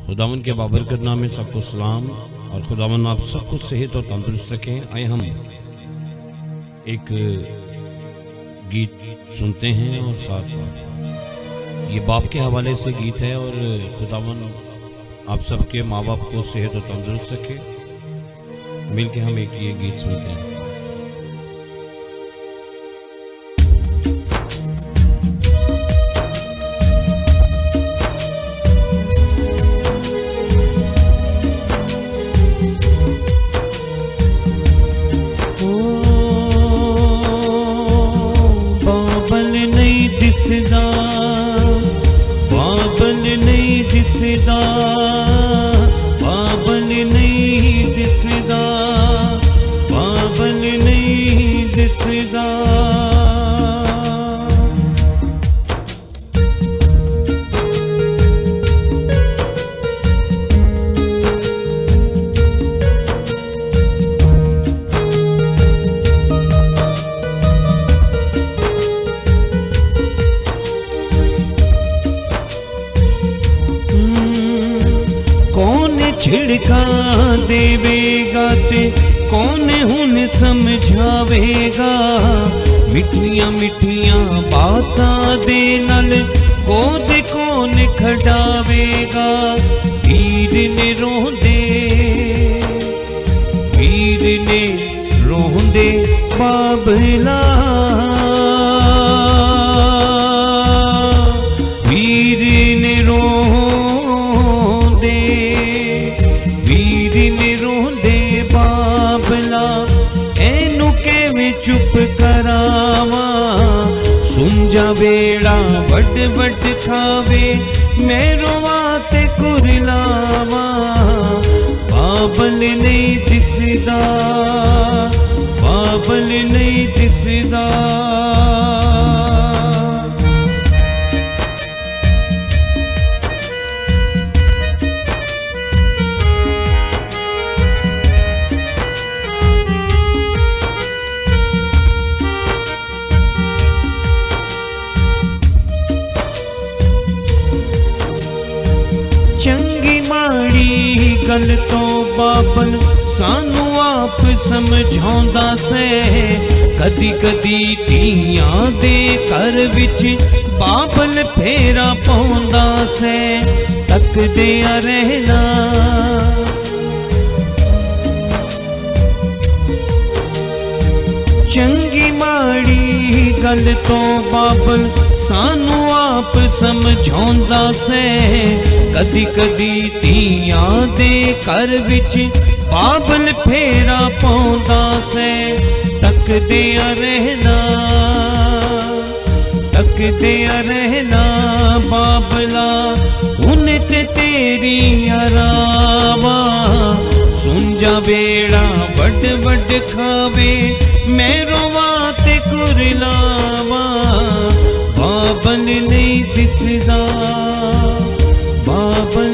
खुदावन के बाबरकत नाम में सबको सलाम और खुदावन आप सबको सेहत और तंदुरुस्त रखें। आए हम एक गीत सुनते हैं और साथ साथ ये बाप के हवाले से गीत है और खुदावन आप सबके माँ बाप को सेहत और तंदुरुस्त रखे। मिलके हम एक ये गीत सुनते हैं। बाबल नहीं दिसदा, बाबल नहीं दिसदा, बाबल नहीं दिसदा। छिड़का देवेगा ते कौन हुन समझावेगा, मिठिया मिठिया बातां दे नाल गोद कौन खड़ावेगा। वीर ने रोंदे बाबला, वीर ने बाबला, एनू केवें चुप करावा। सुन जा बेड़ा वड वड खावे, मैं रोवा ते कुरलावा। बाबल नहीं दिसदा, बाबल नहीं दिसदा। चंगी माड़ी गल तो बाबल सानू आप समझाउंदा से। कदी कदी धीआं दे घर विच बाबल फेरा पाउंदा से। तकदिया रहना चंगी माड़ी गल तो बाबल सानू आप समझाउंदा से। कदी कदी धीआं दे घर विच बाबल फेरा पाउंदा से। तकदिया रहना बाबला, हुन ते तेरी अरावा। सुन जा बेड़ा वड वड खावे, मैं रोवा ते कुरलावा। बाबल नहीं दिसदा, बाबल